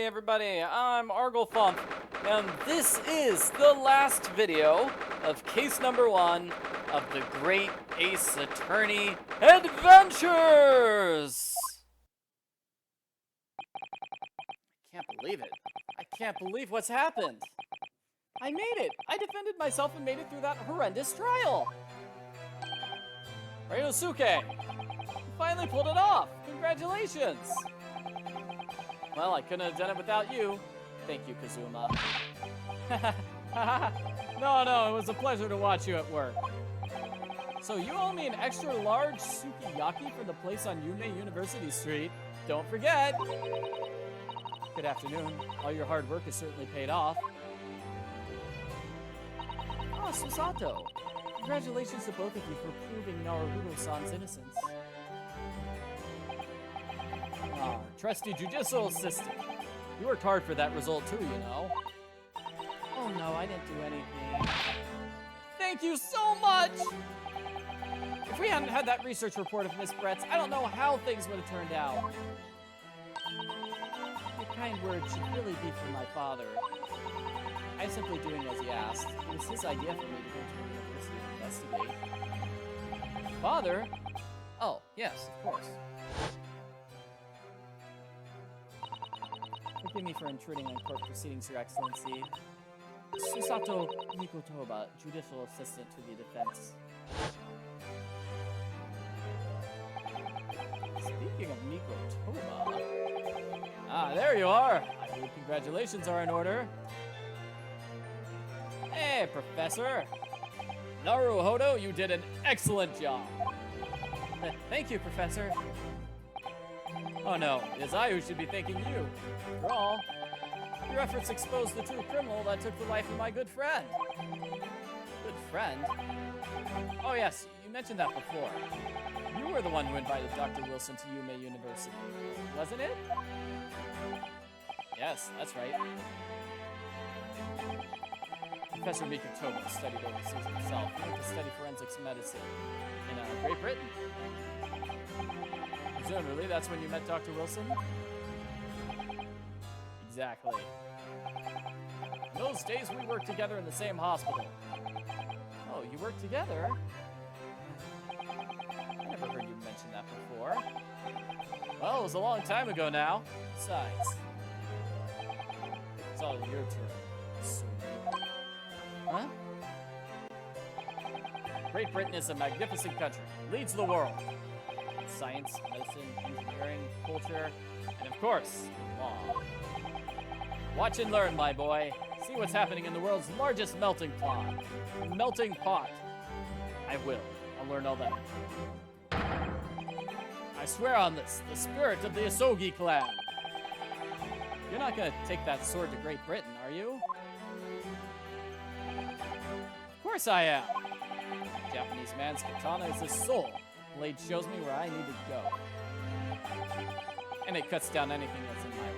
everybody, I'm Arglethump, and this is the last video of case number 1 of the Great Ace Attorney Adventures! I can't believe it. I can't believe what's happened. I made it! I defended myself and made it through that horrendous trial! Ryunosuke! You finally pulled it off! Congratulations! Well, I couldn't have done it without you. Thank you, Kazuma. No, it was a pleasure to watch you at work. So you owe me an extra large sukiyaki from the place on Yume University Street. Don't forget! Good afternoon. All your hard work has certainly paid off. Oh, Susato. Congratulations to both of you for proving Naruto-san's innocence. Our trusty judicial assistant. You worked hard for that result too, you know. Oh no, I didn't do anything. Thank you so much! If we hadn't had that research report of Miss Brett's, I don't know how things would have turned out. Your kind words should really be for my father. I'm simply doing as he asked. It was his idea for me to go to the university to investigate. Father? Oh, yes, of course. Forgive me for intruding on court proceedings, Your Excellency. Susato Mikotoba, Judicial Assistant to the Defense. Speaking of Mikotoba... Ah, there you are! I believe congratulations are in order. Hey, Professor! Naruhodo, you did an excellent job! Thank you, Professor. Oh no, it is I who should be thanking you. After all, your efforts exposed the true criminal that took the life of my good friend. Good friend? Oh yes, you mentioned that before. You were the one who invited Dr. Wilson to Yume University, wasn't it? Yes, that's right. Professor Mikotoba studied overseas himself. He went to study forensics medicine in Great Britain. Presumably, that's when you met Dr. Wilson? Exactly. In those days, we worked together in the same hospital. Oh, you worked together? I never heard you mention that before. Well, it was a long time ago now. Besides, it's all your turn. Huh? Great Britain is a magnificent country. It leads the world. Science, medicine, engineering, culture, and of course, law. Watch and learn, my boy. See what's happening in the world's largest melting pot. Melting pot. I will. I'll learn all that. I swear on this, the spirit of the Asogi clan. You're not gonna take that sword to Great Britain, are you? Of course I am. The Japanese man's katana is his soul. Blade shows me where I need to go. And it cuts down anything that's in my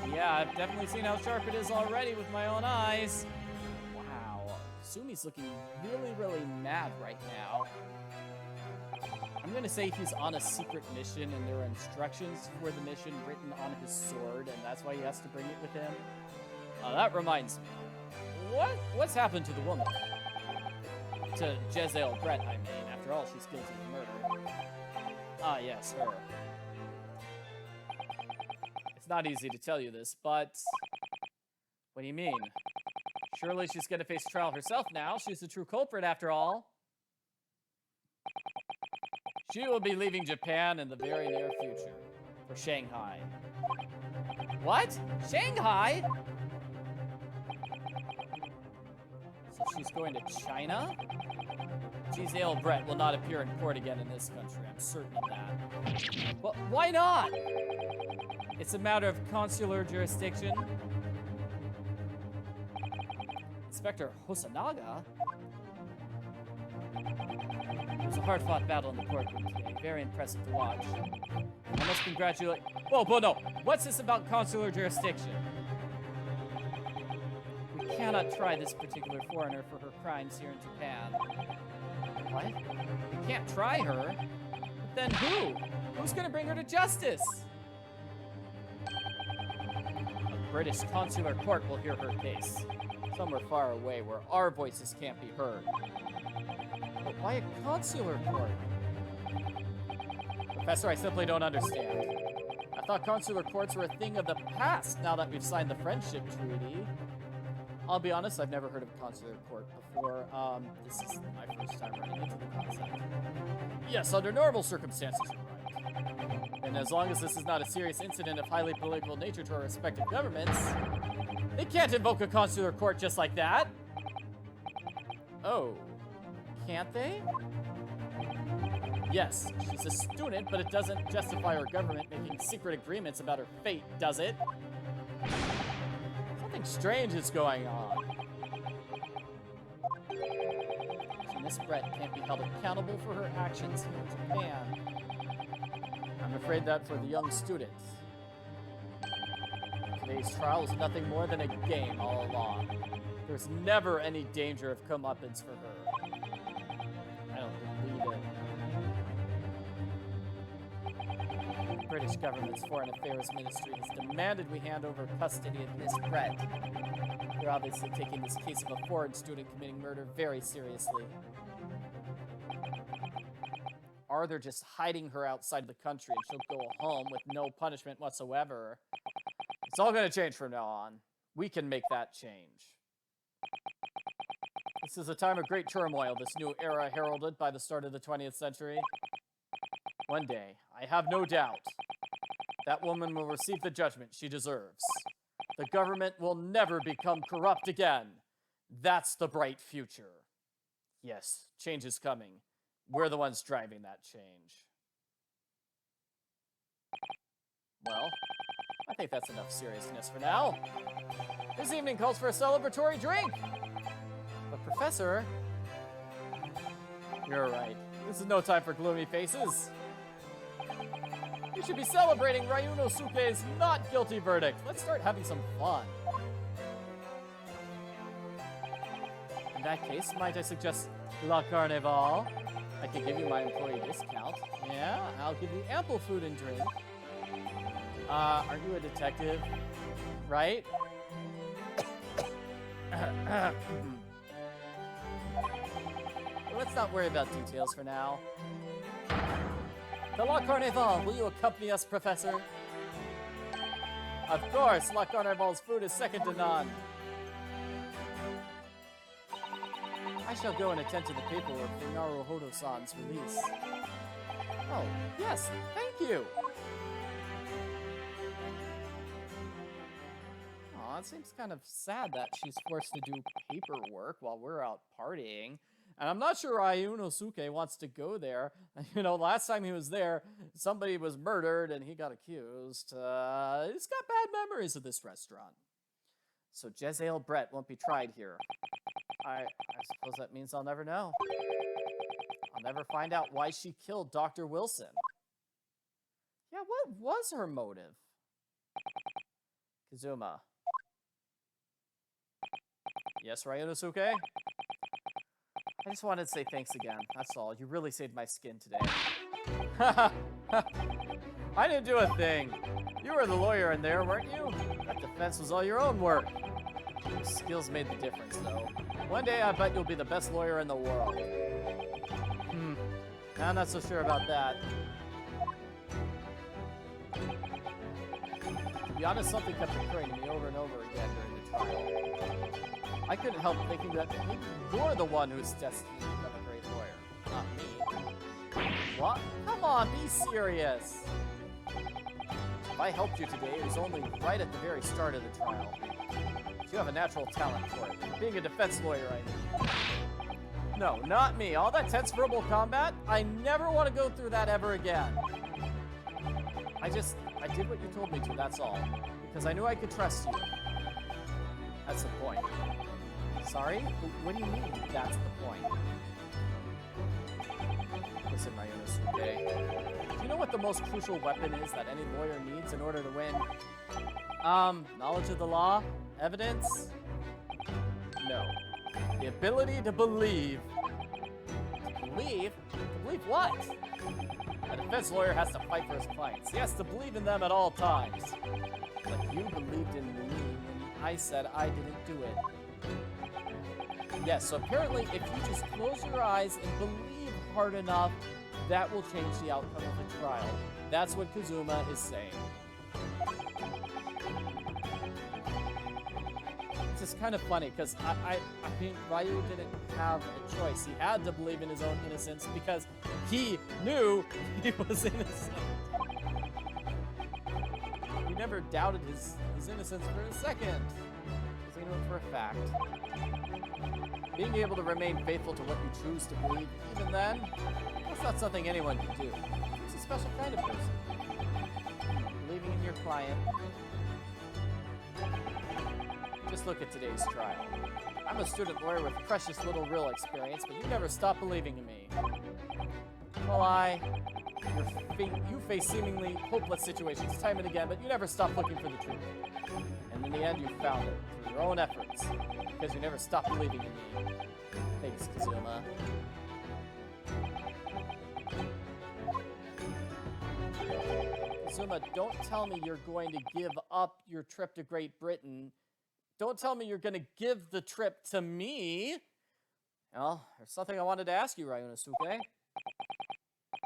way. Yeah, I've definitely seen how sharp it is already with my own eyes. Wow, Sumi's looking really mad right now. I'm gonna say he's on a secret mission and there are instructions for the mission written on his sword, and that's why he has to bring it with him. That reminds me. What's happened to the woman? To Jezeel Brett, I mean. After all, she's guilty of murder. Ah, yes, her. It's not easy to tell you this, but... What do you mean? Surely she's gonna face trial herself now. She's the true culprit, after all. She will be leaving Japan in the very near future. For Shanghai. What? Shanghai? So she's going to China? Jezeel Brett will not appear in court again in this country, I'm certain of that. Well, why not? It's a matter of consular jurisdiction. Inspector Hosanaga? It was a hard-fought battle in the courtroom today. Very impressive to watch. I must congratulate... Whoa, no. What's this about consular jurisdiction? We cannot try this particular foreigner for her crimes here in Japan. What? We can't try her? But then who? Who's gonna bring her to justice? British consular court will hear her case. Somewhere far away where our voices can't be heard. But why a consular court? Professor, I simply don't understand. I thought consular courts were a thing of the past now that we've signed the friendship treaty. I'll be honest, I've never heard of a consular court before. This is my first time running into the concept. Yes, under normal circumstances, you're right. And as long as this is not a serious incident of highly political nature to our respective governments, they can't invoke a consular court just like that. Oh, can't they? Yes, she's a student, but it doesn't justify our government making secret agreements about her fate, does it? Something strange is going on. Miss Brett can't be held accountable for her actions here in Japan. I'm afraid that for the young students, today's trial is nothing more than a game all along. There's never any danger of comeuppance for her. I don't believe it. The British government's Foreign Affairs Ministry has demanded we hand over custody of Miss Brett. They're obviously taking this case of a foreign student committing murder very seriously. Or they're just hiding her outside of the country and she'll go home with no punishment whatsoever. It's all going to change from now on. We can make that change. This is a time of great turmoil, this new era heralded by the start of the 20th century. One day, I have no doubt, that woman will receive the judgment she deserves. The government will never become corrupt again. That's the bright future. Yes, change is coming. We're the ones driving that change. Well, I think that's enough seriousness for now. This evening calls for a celebratory drink. But Professor, you're right. This is no time for gloomy faces. We should be celebrating Ryunosuke's not guilty verdict. Let's start having some fun. In that case, might I suggest La Carnival? I could give you my employee discount. Yeah, I'll give you ample food and drink. Aren't you a detective? Right? Let's not worry about details for now. The La Carnival, will you accompany us, Professor? Of course, La Carnival's food is second to none. I shall go and attend to the paperwork for Naruhodo-san's release. Oh, yes, thank you! Aw, it seems kind of sad that she's forced to do paperwork while we're out partying. And I'm not sure Ryunosuke wants to go there. You know, last time he was there, somebody was murdered and he got accused. He's got bad memories of this restaurant. So Jezzael Brett won't be tried here. I suppose that means I'll never know. I'll never find out why she killed Dr. Wilson. Yeah, what was her motive? Kazuma. Yes, Ryunosuke? I just wanted to say thanks again. That's all. You really saved my skin today. I didn't do a thing. You were the lawyer in there, weren't you? That defense was all your own work. Your skills made the difference, though. One day, I bet you'll be the best lawyer in the world. I'm not so sure about that. To be honest, something kept occurring to me over and over again during the trial. I couldn't help thinking that maybe you're the one who's destined to become a great lawyer, not me. What? Come on, be serious. If I helped you today, it was only right at the very start of the trial. But you have a natural talent for it. Being a defense lawyer, I mean. No, not me. All that tense verbal combat, I never want to go through that ever again. I did what you told me to, that's all. Because I knew I could trust you. That's the point. Sorry? What do you mean, that's the point? Listen, Ryunosuke. Do you know what the most crucial weapon is that any lawyer needs in order to win? Knowledge of the law? Evidence? No. The ability to believe. To believe? To believe what? A defense lawyer has to fight for his clients. He has to believe in them at all times. But you believed in me when I said I didn't do it. Yes, so apparently if you just close your eyes and believe hard enough, that will change the outcome of the trial. That's what Kazuma is saying. It's just kind of funny, because I mean, Ryu didn't have a choice. He had to believe in his own innocence because he knew he was innocent. He never doubted his innocence for a second, because he knew it for a fact. Being able to remain faithful to what you choose to believe, even then, that's not something anyone can do. It's a special kind of person. Believing in your client. Just look at today's trial. I'm a student lawyer with precious little real experience, but you never stop believing in me. Well, you face seemingly hopeless situations time and again, but you never stop looking for the truth. And in the end, you found it through your own efforts, because you never stopped believing in me. Thanks, Kazuma. Kazuma, don't tell me you're going to give up your trip to Great Britain. Don't tell me you're going to give the trip to me. Well, there's something I wanted to ask you, Ryunosuke.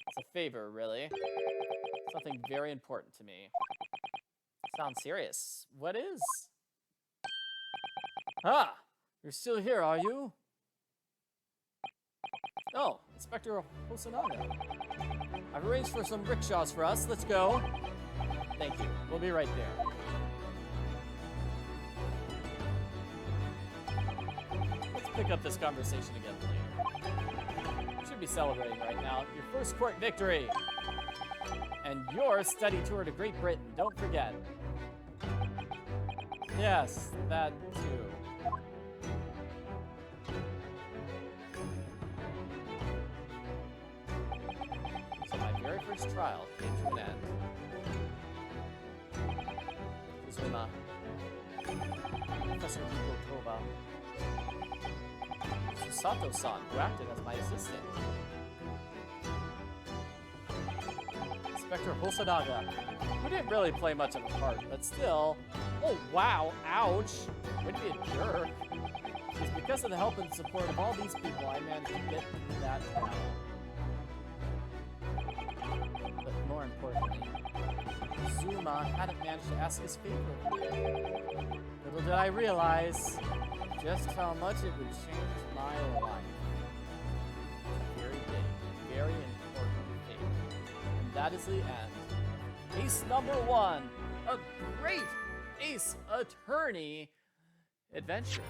It's a favor, really. Something very important to me. Sounds serious. What is? Ah! You're still here, are you? Oh, Inspector Hosonaga. I've arranged for some rickshaws for us. Let's go. Thank you. We'll be right there. Let's pick up this conversation again later. You should be celebrating right now. Your first court victory. And your study tour to Great Britain. Don't forget. Yes, that too. So my very first trial came to an end. Kazuma. Professor Mikotoba. Susato-san, who acted as my assistant. Inspector Hosonaga, who didn't really play much of a part, but still. Oh, wow, ouch. Way to be a jerk. It's because of the help and support of all these people I managed to get through that trial. But more importantly, Kazuma hadn't managed to ask his favor. Little did I realize just how much it would change my life. Very big, very important thing. And that is the end. Ace number 1, a great Ace Attorney Adventures.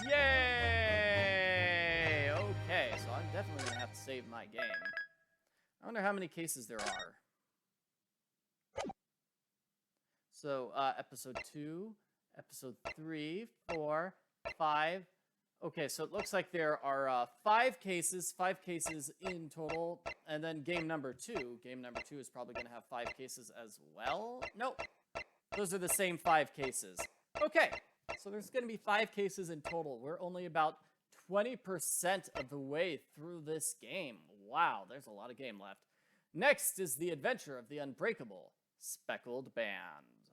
Yay! Okay, so I'm definitely gonna have to save my game. I wonder how many cases there are. So, episode 2, episode 3, 4, 5. Okay, so it looks like there are 5 cases in total, and then game number 2. Game number 2 is probably gonna have 5 cases as well. Nope. Those are the same 5 cases. Okay, so there's going to be 5 cases in total. We're only about 20% of the way through this game. Wow, there's a lot of game left. Next is the adventure of the unbreakable Speckled Band.